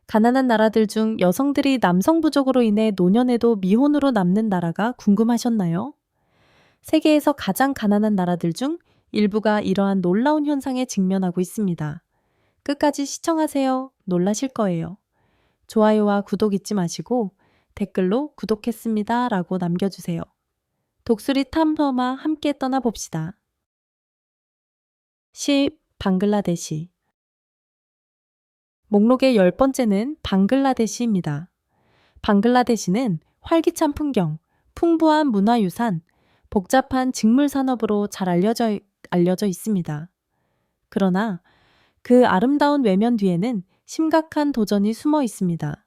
가난한 나라들 중 여성들이 남성 부족으로 인해 노년에도 미혼으로 남는 나라가 궁금하셨나요? 세계에서 가장 가난한 나라들 중 일부가 이러한 놀라운 현상에 직면하고 있습니다. 끝까지 시청하세요. 놀라실 거예요. 좋아요와 구독 잊지 마시고 댓글로 구독했습니다 라고 남겨주세요. 독수리 탐험아 함께 떠나봅시다. 10. 방글라데시. 목록의 10번째는 방글라데시입니다. 방글라데시는 활기찬 풍경, 풍부한 문화유산, 복잡한 직물 산업으로 잘 알려져 있습니다. 그러나 그 아름다운 외면 뒤에는 심각한 도전이 숨어 있습니다.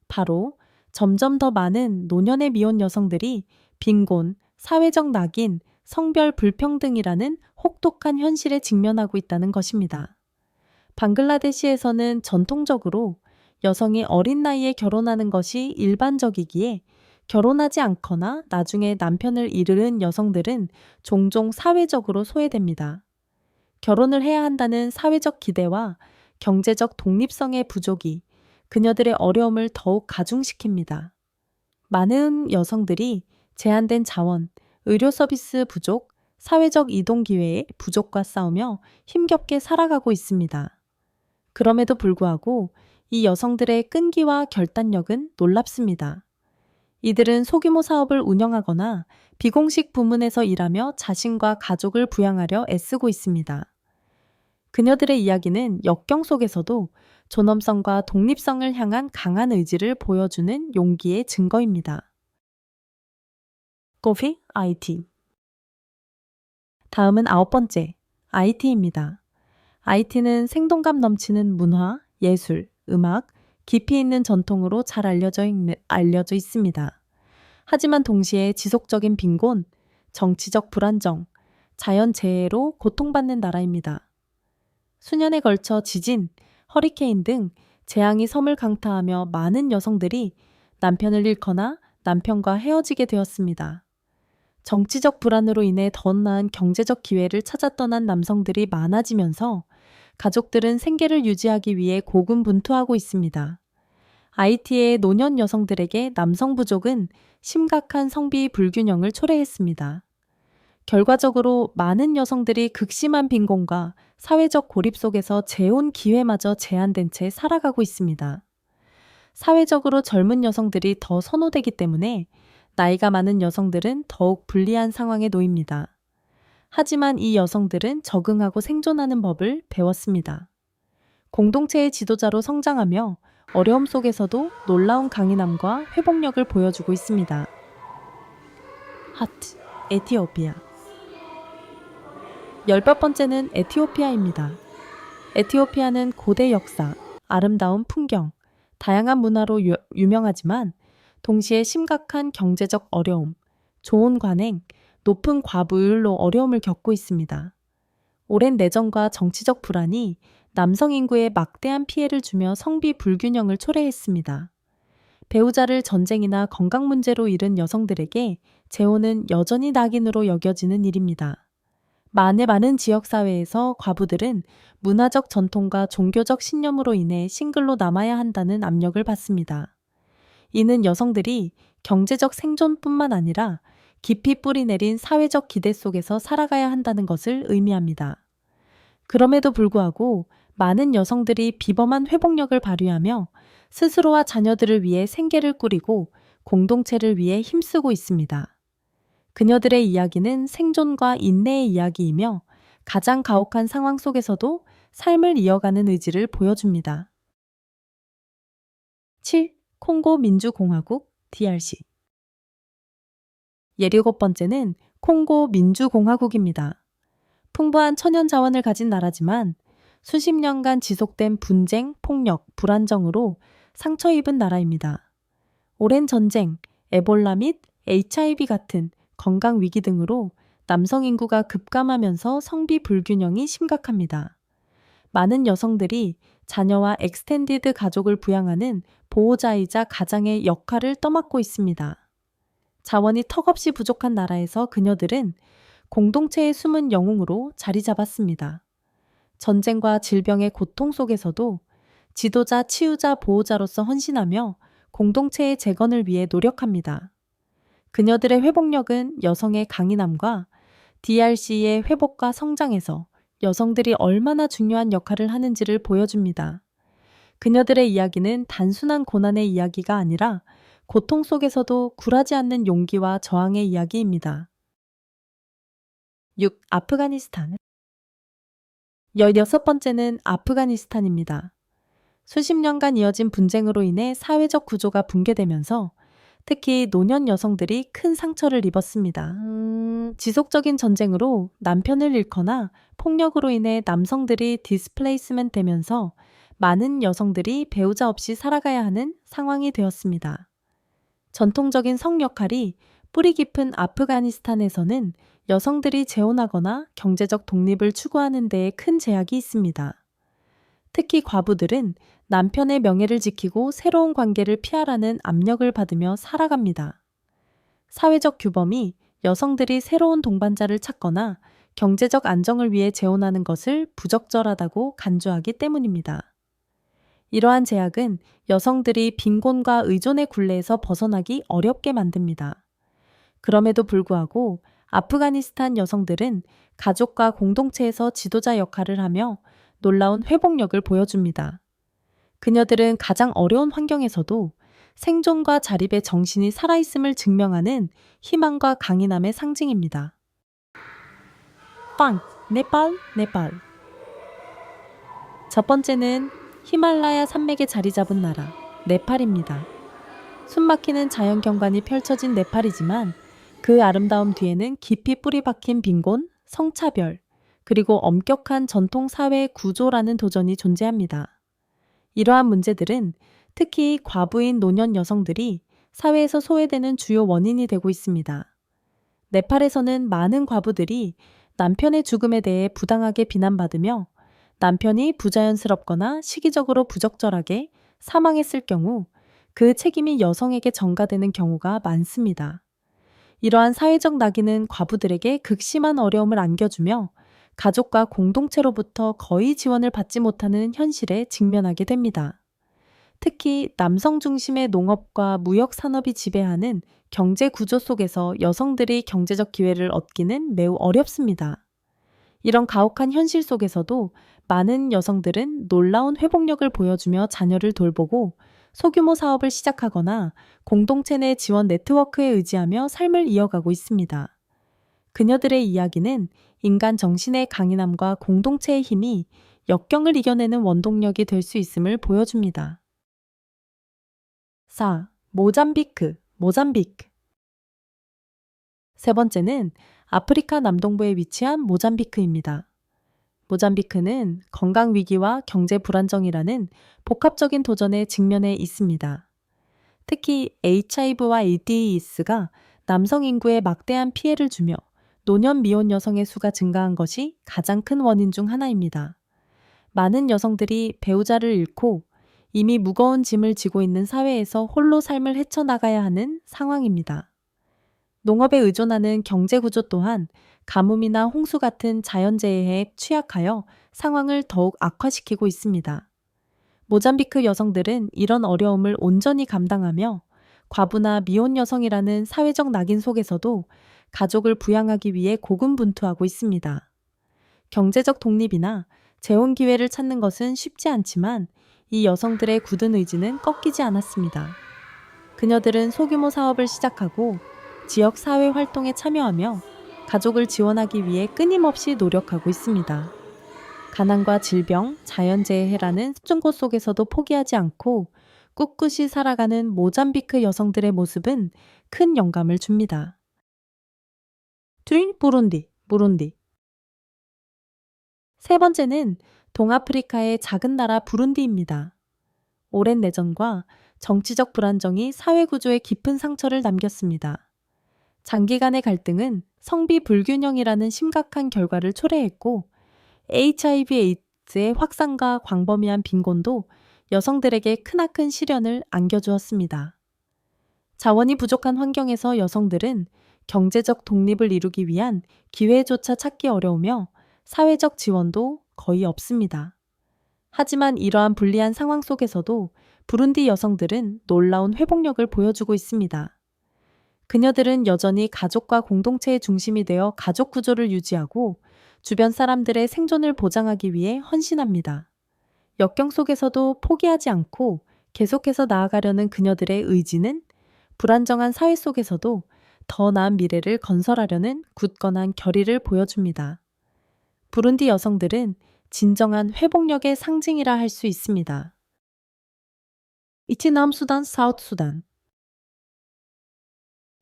바로 점점 더 많은 노년의 미혼 여성들이 빈곤, 사회적 낙인, 성별 불평등이라는 혹독한 현실에 직면하고 있다는 것입니다. 방글라데시에서는 전통적으로 여성이 어린 나이에 결혼하는 것이 일반적이기에 결혼하지 않거나 나중에 남편을 잃은 여성들은 종종 사회적으로 소외됩니다. 결혼을 해야 한다는 사회적 기대와 경제적 독립성의 부족이 그녀들의 어려움을 더욱 가중시킵니다. 많은 여성들이 제한된 자원, 의료 서비스 부족, 사회적 이동 기회의 부족과 싸우며 힘겹게 살아가고 있습니다. 그럼에도 불구하고 이 여성들의 끈기와 결단력은 놀랍습니다. 이들은 소규모 사업을 운영하거나 비공식 부문에서 일하며 자신과 가족을 부양하려 애쓰고 있습니다. 그녀들의 이야기는 역경 속에서도 존엄성과 독립성을 향한 강한 의지를 보여주는 용기의 증거입니다. 코피 IT. 다음은 9번째, IT입니다. IT는 생동감 넘치는 문화, 예술, 음악, 깊이 있는 전통으로 잘 알려져 있습니다. 하지만 동시에 지속적인 빈곤, 정치적 불안정, 자연재해로 고통받는 나라입니다. 수년에 걸쳐 지진, 허리케인 등 재앙이 섬을 강타하며 많은 여성들이 남편을 잃거나 남편과 헤어지게 되었습니다. 정치적 불안으로 인해 더 나은 경제적 기회를 찾아 떠난 남성들이 많아지면서 가족들은 생계를 유지하기 위해 고군분투하고 있습니다. IT의 노년 여성들에게 남성 부족은 심각한 성비 불균형을 초래했습니다. 결과적으로 많은 여성들이 극심한 빈곤과 사회적 고립 속에서 재혼 기회마저 제한된 채 살아가고 있습니다. 사회적으로 젊은 여성들이 더 선호되기 때문에 나이가 많은 여성들은 더욱 불리한 상황에 놓입니다. 하지만 이 여성들은 적응하고 생존하는 법을 배웠습니다. 공동체의 지도자로 성장하며 어려움 속에서도 놀라운 강인함과 회복력을 보여주고 있습니다. 하트, 에티오피아. 18번째는 에티오피아입니다. 에티오피아는 고대 역사, 아름다운 풍경, 다양한 문화로 유명하지만 동시에 심각한 경제적 어려움, 좋은 관행, 높은 과부율로 어려움을 겪고 있습니다. 오랜 내전과 정치적 불안이 남성 인구에 막대한 피해를 주며 성비 불균형을 초래했습니다. 배우자를 전쟁이나 건강 문제로 잃은 여성들에게 재혼은 여전히 낙인으로 여겨지는 일입니다. 많은 지역사회에서 과부들은 문화적 전통과 종교적 신념으로 인해 싱글로 남아야 한다는 압력을 받습니다. 이는 여성들이 경제적 생존뿐만 아니라 깊이 뿌리 내린 사회적 기대 속에서 살아가야 한다는 것을 의미합니다. 그럼에도 불구하고 많은 여성들이 비범한 회복력을 발휘하며 스스로와 자녀들을 위해 생계를 꾸리고 공동체를 위해 힘쓰고 있습니다. 그녀들의 이야기는 생존과 인내의 이야기이며 가장 가혹한 상황 속에서도 삶을 이어가는 의지를 보여줍니다. 7. 콩고 민주공화국 DRC. 17번째는 콩고 민주공화국입니다. 풍부한 천연 자원을 가진 나라지만 수십 년간 지속된 분쟁, 폭력, 불안정으로 상처 입은 나라입니다. 오랜 전쟁, 에볼라 및 HIV 같은 건강 위기 등으로 남성 인구가 급감하면서 성비 불균형이 심각합니다. 많은 여성들이 자녀와 엑스텐디드 가족을 부양하는 보호자이자 가장의 역할을 떠맡고 있습니다. 자원이 턱없이 부족한 나라에서 그녀들은 공동체의 숨은 영웅으로 자리 잡았습니다. 전쟁과 질병의 고통 속에서도 지도자, 치유자, 보호자로서 헌신하며 공동체의 재건을 위해 노력합니다. 그녀들의 회복력은 여성의 강인함과 DRC의 회복과 성장에서 여성들이 얼마나 중요한 역할을 하는지를 보여줍니다. 그녀들의 이야기는 단순한 고난의 이야기가 아니라 고통 속에서도 굴하지 않는 용기와 저항의 이야기입니다. 6. 아프가니스탄 16번째는 아프가니스탄입니다. 수십 년간 이어진 분쟁으로 인해 사회적 구조가 붕괴되면서 특히 노년 여성들이 큰 상처를 입었습니다. 지속적인 전쟁으로 남편을 잃거나 폭력으로 인해 남성들이 디스플레이스먼트 되면서 많은 여성들이 배우자 없이 살아가야 하는 상황이 되었습니다. 전통적인 성 역할이 뿌리 깊은 아프가니스탄에서는 여성들이 재혼하거나 경제적 독립을 추구하는 데에 큰 제약이 있습니다. 특히 과부들은 남편의 명예를 지키고 새로운 관계를 피하라는 압력을 받으며 살아갑니다. 사회적 규범이 여성들이 새로운 동반자를 찾거나 경제적 안정을 위해 재혼하는 것을 부적절하다고 간주하기 때문입니다. 이러한 제약은 여성들이 빈곤과 의존의 굴레에서 벗어나기 어렵게 만듭니다. 그럼에도 불구하고 아프가니스탄 여성들은 가족과 공동체에서 지도자 역할을 하며 놀라운 회복력을 보여줍니다. 그녀들은 가장 어려운 환경에서도 생존과 자립의 정신이 살아있음을 증명하는 희망과 강인함의 상징입니다. 5. 네팔 첫 번째는 히말라야 산맥에 자리 잡은 나라, 네팔입니다. 숨막히는 자연 경관이 펼쳐진 네팔이지만 그 아름다움 뒤에는 깊이 뿌리 박힌 빈곤, 성차별, 그리고 엄격한 전통 사회 구조라는 도전이 존재합니다. 이러한 문제들은 특히 과부인 노년 여성들이 사회에서 소외되는 주요 원인이 되고 있습니다. 네팔에서는 많은 과부들이 남편의 죽음에 대해 부당하게 비난받으며 남편이 부자연스럽거나 시기적으로 부적절하게 사망했을 경우 그 책임이 여성에게 전가되는 경우가 많습니다. 이러한 사회적 낙인은 과부들에게 극심한 어려움을 안겨주며 가족과 공동체로부터 거의 지원을 받지 못하는 현실에 직면하게 됩니다. 특히 남성 중심의 농업과 무역 산업이 지배하는 경제 구조 속에서 여성들이 경제적 기회를 얻기는 매우 어렵습니다. 이런 가혹한 현실 속에서도 많은 여성들은 놀라운 회복력을 보여주며 자녀를 돌보고 소규모 사업을 시작하거나 공동체 내 지원 네트워크에 의지하며 삶을 이어가고 있습니다. 그녀들의 이야기는 인간 정신의 강인함과 공동체의 힘이 역경을 이겨내는 원동력이 될 수 있음을 보여줍니다. 4. 모잠비크 세 번째는 아프리카 남동부에 위치한 모잠비크입니다. 모잠비크는 건강 위기와 경제 불안정이라는 복합적인 도전에 직면해 있습니다. 특히 HIV와 AIDS가 남성 인구에 막대한 피해를 주며 노년 미혼 여성의 수가 증가한 것이 가장 큰 원인 중 하나입니다. 많은 여성들이 배우자를 잃고 이미 무거운 짐을 지고 있는 사회에서 홀로 삶을 헤쳐나가야 하는 상황입니다. 농업에 의존하는 경제 구조 또한 가뭄이나 홍수 같은 자연재해에 취약하여 상황을 더욱 악화시키고 있습니다. 모잠비크 여성들은 이런 어려움을 온전히 감당하며 과부나 미혼 여성이라는 사회적 낙인 속에서도 가족을 부양하기 위해 고군분투하고 있습니다. 경제적 독립이나 재혼 기회를 찾는 것은 쉽지 않지만 이 여성들의 굳은 의지는 꺾이지 않았습니다. 그녀들은 소규모 사업을 시작하고 지역 사회 활동에 참여하며 가족을 지원하기 위해 끊임없이 노력하고 있습니다. 가난과 질병, 자연재해라는 습중고 속에서도 포기하지 않고 꿋꿋이 살아가는 모잠비크 여성들의 모습은 큰 영감을 줍니다. 부룬디 세 번째는 동아프리카의 작은 나라 부룬디입니다. 오랜 내전과 정치적 불안정이 사회 구조에 깊은 상처를 남겼습니다. 장기간의 갈등은 성비 불균형이라는 심각한 결과를 초래했고 HIV/AIDS의 확산과 광범위한 빈곤도 여성들에게 크나큰 시련을 안겨주었습니다. 자원이 부족한 환경에서 여성들은 경제적 독립을 이루기 위한 기회조차 찾기 어려우며 사회적 지원도 거의 없습니다. 하지만 이러한 불리한 상황 속에서도 부룬디 여성들은 놀라운 회복력을 보여주고 있습니다. 그녀들은 여전히 가족과 공동체의 중심이 되어 가족 구조를 유지하고 주변 사람들의 생존을 보장하기 위해 헌신합니다. 역경 속에서도 포기하지 않고 계속해서 나아가려는 그녀들의 의지는 불안정한 사회 속에서도 더 나은 미래를 건설하려는 굳건한 결의를 보여줍니다. 부룬디 여성들은 진정한 회복력의 상징이라 할 수 있습니다. 이치 남수단, 사우트수단.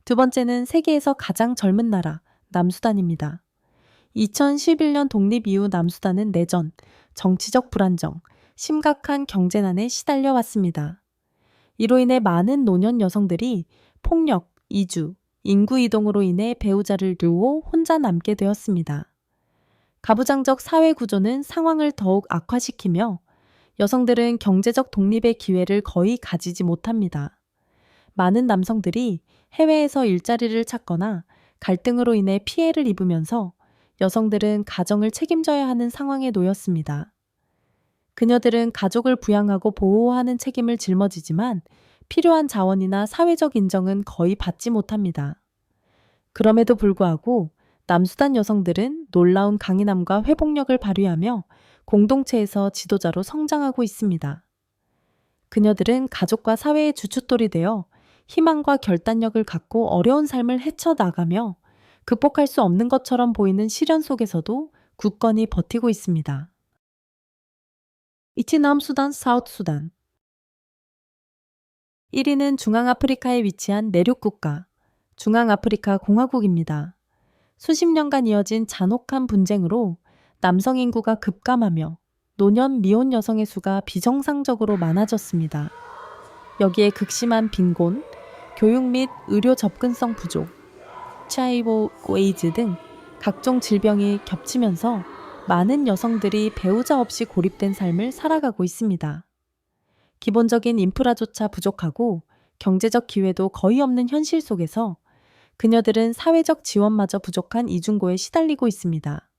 두 번째는 세계에서 가장 젊은 나라, 남수단입니다. 2011년 독립 이후 남수단은 내전, 정치적 불안정, 심각한 경제난에 시달려 왔습니다. 이로 인해 많은 노년 여성들이 폭력, 이주, 인구 이동으로 인해 배우자를 두고 혼자 남게 되었습니다. 가부장적 사회 구조는 상황을 더욱 악화시키며 여성들은 경제적 독립의 기회를 거의 가지지 못합니다. 많은 남성들이 해외에서 일자리를 찾거나 갈등으로 인해 피해를 입으면서 여성들은 가정을 책임져야 하는 상황에 놓였습니다. 그녀들은 가족을 부양하고 보호하는 책임을 짊어지지만 필요한 자원이나 사회적 인정은 거의 받지 못합니다. 그럼에도 불구하고 남수단 여성들은 놀라운 강인함과 회복력을 발휘하며 공동체에서 지도자로 성장하고 있습니다. 그녀들은 가족과 사회의 주춧돌이 되어 희망과 결단력을 갖고 어려운 삶을 헤쳐나가며 극복할 수 없는 것처럼 보이는 시련 속에서도 굳건히 버티고 있습니다. 이치 남수단, 사우트수단. 1위는 중앙아프리카에 위치한 내륙국가, 중앙아프리카 공화국입니다. 수십 년간 이어진 잔혹한 분쟁으로 남성 인구가 급감하며 노년 미혼 여성의 수가 비정상적으로 많아졌습니다. 여기에 극심한 빈곤, 교육 및 의료 접근성 부족, HIV 에이즈 등 각종 질병이 겹치면서 많은 여성들이 배우자 없이 고립된 삶을 살아가고 있습니다. 기본적인 인프라조차 부족하고 경제적 기회도 거의 없는 현실 속에서 그녀들은 사회적 지원마저 부족한 이중고에 시달리고 있습니다.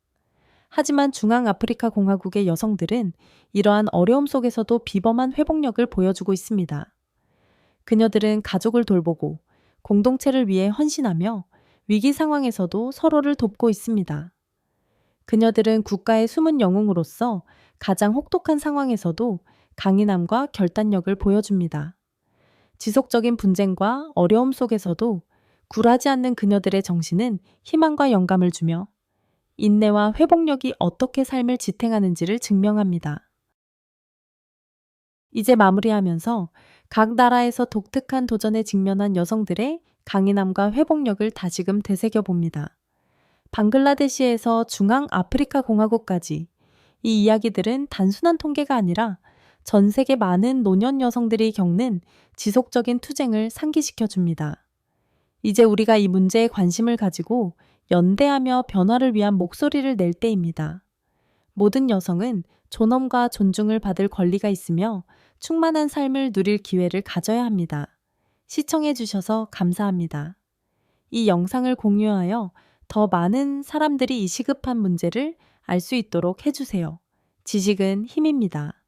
하지만 중앙아프리카 공화국의 여성들은 이러한 어려움 속에서도 비범한 회복력을 보여주고 있습니다. 그녀들은 가족을 돌보고 공동체를 위해 헌신하며 위기 상황에서도 서로를 돕고 있습니다. 그녀들은 국가의 숨은 영웅으로서 가장 혹독한 상황에서도 강인함과 결단력을 보여줍니다. 지속적인 분쟁과 어려움 속에서도 굴하지 않는 그녀들의 정신은 희망과 영감을 주며 인내와 회복력이 어떻게 삶을 지탱하는지를 증명합니다. 이제 마무리하면서 각 나라에서 독특한 도전에 직면한 여성들의 강인함과 회복력을 다시금 되새겨봅니다. 방글라데시에서 중앙아프리카 공화국까지 이 이야기들은 단순한 통계가 아니라 전 세계 많은 노년 여성들이 겪는 지속적인 투쟁을 상기시켜줍니다. 이제 우리가 이 문제에 관심을 가지고 연대하며 변화를 위한 목소리를 낼 때입니다. 모든 여성은 존엄과 존중을 받을 권리가 있으며 충만한 삶을 누릴 기회를 가져야 합니다. 시청해주셔서 감사합니다. 이 영상을 공유하여 더 많은 사람들이 이 시급한 문제를 알 수 있도록 해주세요. 지식은 힘입니다.